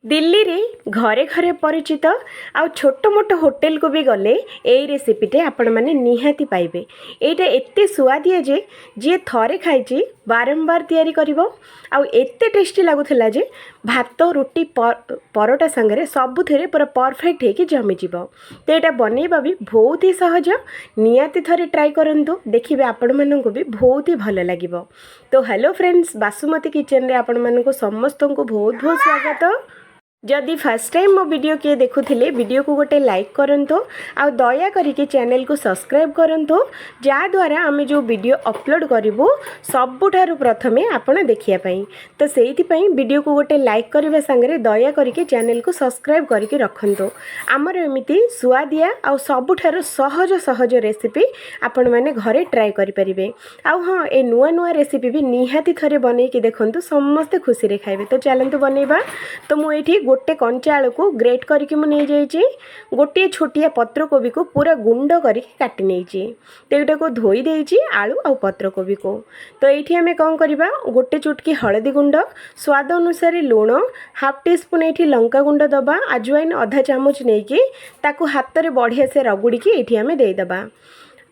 दिल्ली रे घरे घरे परिचित आउ छोट मोट होटेल को भी गले यही रेसिपीटे आपण मैंने निहाती पाइबे। एटा एत्ते सुआदिया जे जी थरे खाई बारंबार तैयारी करिवो आउ एत्ते टेस्टी लगुला जे भात रुटी परोटा संगे सबुथिरे पूरा परफेक्ट होगी जमीज। तो यहाँ बनइबा भी बहुत ही सहज, निहाती थरे ट्राई करंतु, देखिए आपण मानक भी बहुत ही भल लगे। तो हेलो फ्रेंड्स, बासुमती किचन रे आपण मानक समस्त को बहुत बहुत स्वागत। जदि फर्स्ट टाइम मो वीडियो किए देखुले वीडियो को गोटे लाइक करंतु आ दया करिके चैनल को सब्सक्राइब करंतु, जा द्वारा आमे जो वीडियो अपलोड करिवो सबुठारु प्रथमे आपण देखिया पई। तो सेहिति पई वीडियो को गोटे लाइक करबा संगे दया करिके चैनल को सब्सक्राइब करके रखंतु। आमर एमिति सुआदिया आ सबुठारु सहज सहज रेसिपी आपण माने घरे ट्राई करि परिबे। आ हां, ए नुआ नुआ रेसिपी भी निहाती थरे बनै कि देखंतु, समस्त खुशी रे खाइबे। तो चलंतु बनेबा। तो मु एठी गोटे कंचा आलू को ग्रेट करके मुझे जाइए, गोटे छोटिया पत्र कोबी को पूरा गुंड करके काटी नहीं, तो यहाँ को धोई देइछि आलू आ पत्र कोबी को। तो ये आम कौन करवा, गोटे चुटकी हलदी गुंड, स्वाद अनुसार लुण, हाफ टी स्पून ये लंका गुंड दबा, अजवाइन आधा चामच नहीं कि हाथ में बढ़िया से रगुड़ी ये आम देदेबा।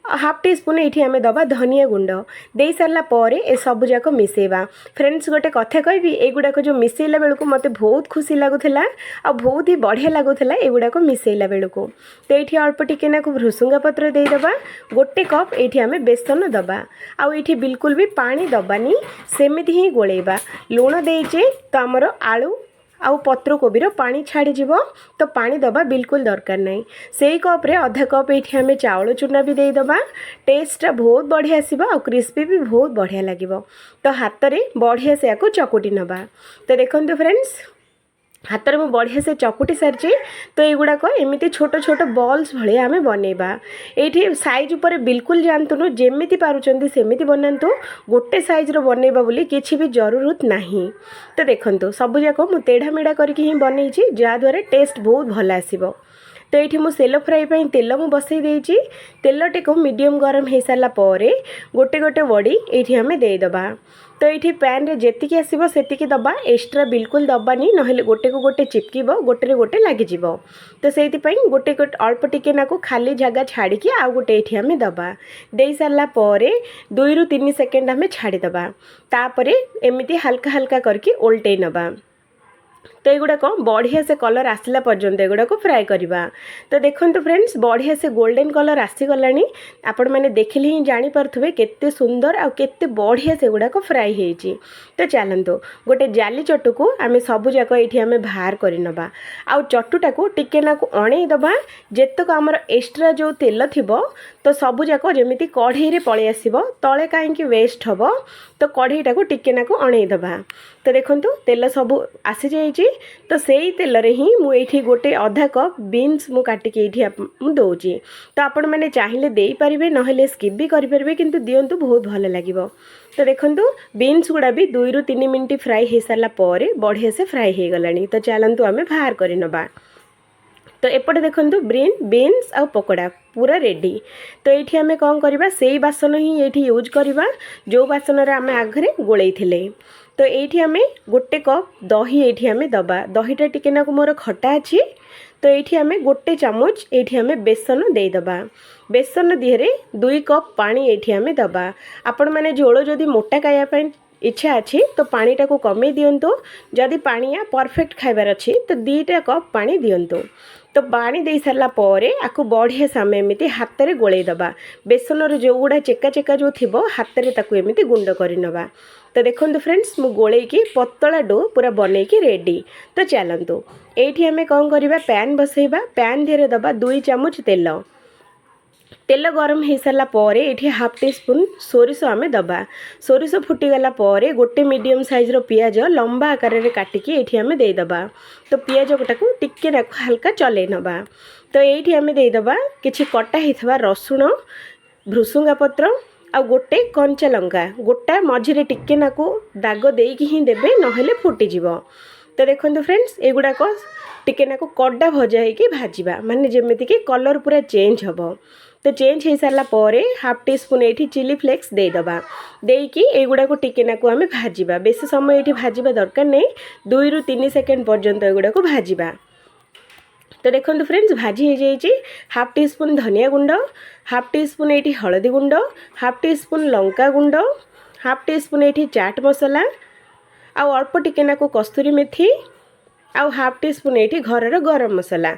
हाफ टी स्पून ये आम दबा धनिया गुंड दे सारा पर ए सब जाक मिसेवा। फ्रेंड्स, गोटे कथा कहबी, एगुड़ाक जो मिसेला बेलू मत बहुत खुशी लगुला आ बहुत ही बढ़िया लगुला एगुड़ाक मिसेला बेलू। तो ये अल्प टिके ना भृसुंगा पत्र देदेबा, गोटे कप ये आम बेसन दबा, आउ बिल्कुल भी पानी दबानी, सेमती ही गोलेबा। लुण देचे तो आमर आलू आउ पत्र कोबीर पानी छाड़ी जीवो, तो पानी दबा बिल्कुल दरकार नहीं। से कप रे आधा कप ये आम चाउल चूना भी देदेबा, टेस्ट बहुत बढ़िया आसो आ क्रिस्पी भी बहुत बढ़िया लगे। तो हाथ में बढ़िया से या चकुटी नबा। तो देखो फ्रेंड्स, हाथ में बढ़िया से चकुटी सारी। तो युवाक एमती छोट छोट बॉल्स भाई आम बनइबा। ये साइज उपर बिल्कुल जानतुनु, जेमिति पारुचंदी सेमिति बनातु, गोटे साइज्र बनइबा बोली किछि भी जरूरत नहीं। तो देखंतु सब जाक मु तेढ़ा मेढ़ा करके ही बनई, जहाँद्वारा टेस्ट बहुत भल आसिबो। तो ये मुझे सेलो फ्राई पर तेल मु बसई देइछि, तेलटे को मीडियम गरम हो सारा पर गोटे गोटे बड़ी ये आम देदेबा। तो ये पैन रे जेतिकी आसीबो सेतिकी दबा, एक्स्ट्रा बिल्कुल दबानी, नहेले गोटे को गोटे चिपकिबो, गोटे रे गोटे लागिजिबो। तो सेति पई गोटे गोटे अल्प टिके नाकु खाली जगह छाड़ी आउ गोटे ये आम दबा। दे सारा पर 2 ରୁ 3 सेकेंड आम छाड़ीदबा, तापरे एमिति हल्का हल्का करके ओल्टे नबा। तो युवाक बढ़िया से कलर आसला पर्यंत एगुड़ाक फ्राए करवा। तो देखो फ्रेंड्स, बढ़िया से गोल्डन कलर आसीगला, आपण मैंने देखिले ही जानीपे केते सुंदर आ केते बढ़िया से गुड़ाक फ्राए होइछि। तो चलतु गोटे जाली चटू को आम सबूक ये आम बाहर करनबा, आउ चटूटा को टिके नाकु अणई दबा, जेतक आमर एक्स्ट्रा जो तेल थिबो तो सबूक जमीती कढ़ई रे पलि आसिबो, तले कहीं वेस्ट हम, तो कढ़ईटा को टिके नाकु अणई दबा। तो देखंतु तेल सबू आसी जाइछि। तो सेई तेल रे ही मु एठी गोटे आधा कप बीन्स मु काटिके एठी दउछि। तो आपण माने चाहिले देई परिबे, नहेले स्किप भी करि परिबे, किंतु दियंतु बहुत भल लागिबो। तो देखंतु बीन्स गुड़ा भी 2 ରୁ 3 मिनिट फ्राई हो सारा पर बढ़िया से फ्राई हो गलानी। तो चलतु आम बाहर करनबा। तो एपटे देखंतु बीन्स आ पकोड़ा पूरा रेडी। तो ये आम कौन करवा, से बासन ही ये यूज करवा जो बासन आम आगे गोलई थिले। तो ये आम गोटे कप दही ये आम दबा, दहीटा टिके नाकु मोर खटा अच्छी। तो ये आम गोटे चामच ये आम बेसन देदेबा, बेसन दिहरे 2 कप पानी ये आम दबा। आपण मैंने झोल जदि मोटा खाइबा इच्छा अच्छी तो पानीटा को कमे दियंतु, जदि पानिया परफेक्ट खाइबार अच्छी तो 2 कप पानी दियंतु। तो पानी दे सारा पर आपको बढ़िया से आम एमती हाथ में गोलई दबा, बेसन जो गुड़ा चेका चेका जो थी हाथ में ताकू एमती गुंड करनबा। तो देखो फ्रेंड्स, मु गोलैकी पतला डो पूरा बनैकी रेडी। तो चलतु ये आम कौन करवा, पैन बसैबा, पैन धीरे दबा 2 चामच तेल, तेल गरम हो सारा पर ये हाफ टी स्पून सोरिष आम दबा। सोरिष फुटीगला पर गोटे मीडियम साइज्र पियाज लंबा आकार में काटिकी ये आम देदेबा। तो पियाज गोटाक टिके नाकु हल्का चलै नबा। तो ये आम देदेबा किछि कटा होइथबा रसुण, भृसुंगा पत्र आ गोटे कंचा लंका गोटा मझिरे टिके नाकु दाग देकी ही देबे, नहेले फुटीजिवो। तो देखो फ्रेंड्स, एगुड़ाक टिके नाकु कड़ा भजा होगी भाजवा, माने जेमिति कि कलर पूरा चेंज हम। तो चेंज हो सारा हाफ टी स्पून ये चिली फ्लेक्स देदेबा देकी एगुड़ा को टिके नाकु आम भाजवा बेसी समय ये भाजवा दरकार नहीं 2 ରୁ 3 सेकेंड पर्यंत एगुड़ा को भाजवा। तो देखो फ्रेंड्स भाजी हो जाइए हाफ टी स्पून धनिया गुंड हाफ टी स्पून ये हलदी गुंड हाफ टी स्पून लंका गुंड हाफ टी स्पून ये चाट मसला आउ अल्प टिके नाकु कस्तूरी मेथी आउ हाफ टी स्पून ये घर गरम मसला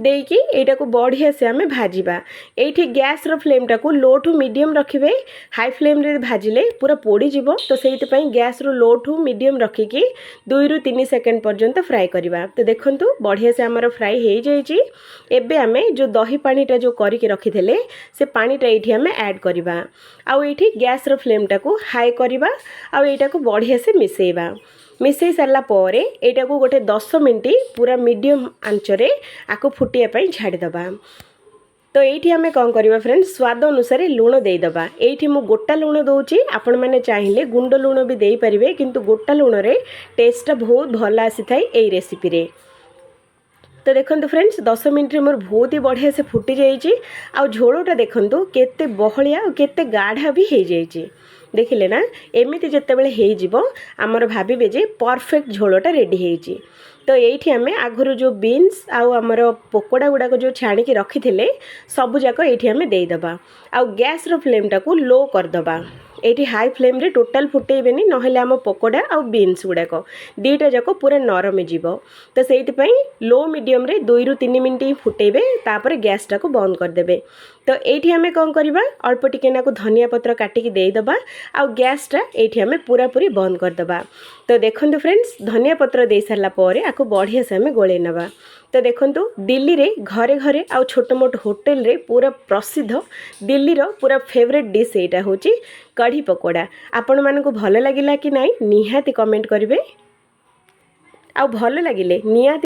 देकी एटा को बढ़िया से आम भाजवा। ये गैस रो फ्लेम टाको लो टू मीडियम रखिए हाई फ्लेम रे भाजिले पूरा पोड़ीज तो से गैस रो लो टू मीडियम रखिकी 2 ରୁ 3 सेकेंड पर्यंत फ्राए करवा। तो देखंतु बढ़िया से आमर फ्राए हो जाइए। एबे आमे जो दही पानीटा जो करके रखिथे से पानीटा ये आम ऐड करवा आउ ये गैस रो फ्लेम टाको हाई करवा आउ एटा को बढ़िया से मिसेइबा। मिसई सारा पर यहाँ को गोटे 10 मिनट पूरा मीडियम आंचरे आको फुटिया छाड़ीदबा। तो ये आम कौन करवा फ्रेंड्स स्वाद अनुसार लुण देदेबा। ये मु गोटा लुण दूची आपण मैंने चाहिए गुंड लुण भी दे पारे किंतु गोटा लुण रे टेस्टा बहुत भल आसी थाए ये रेसिपी रे। तो देखो फ्रेंड्स 10 मिनट मोर बहुत ही बढ़िया से फुटी जाइए आ झोलटा देखो केते बहलिया और केते गाढ़ा भी हो जाइए देखिले ना एमती जिते आमर भावे जे परफेक्ट झोलटा रेडी होइछि। तो ये आम आगुरी जो बीन्स आमर पकोड़ा गुड़ाक जो छाणिकी रखी थे सबूक ये आम देदेबा आउ गैस रो फ्लेम टाको लो करदबा। ये हाई फ्लेम रे टोटाल फुटेबेनी नहेले आम पकोड़ा आउ बीन्स गुड़ाक दीटा जाक पूरा नरम जीव। तो से लो मीडियम रे 2 ରୁ 3 मिनट ही फुटेबे तापर गैस टाको बंद करदेबे। तो ये आम कौन करवा अल्प टिके नाकु धनिया पत्र काटिकी देदेबा आउ गैसटा ये आम पूरा पूरी बंद करदबा। तो देखो फ्रेंड्स धनिया पत्र दे सारा पर आपको बढ़िया से आम गोले नवा। तो देखो दिल्ली रे घरे घरे आउ छोट मोट होटेल रे पूरा प्रसिद्ध दिल्ली रो पूरा फेवरेट डिश एटा होची कढ़ी पकोड़ा। आपण मानकु भल लागिला कि नाही निहाती कमेंट करिवे आउ भल लागिले निहाती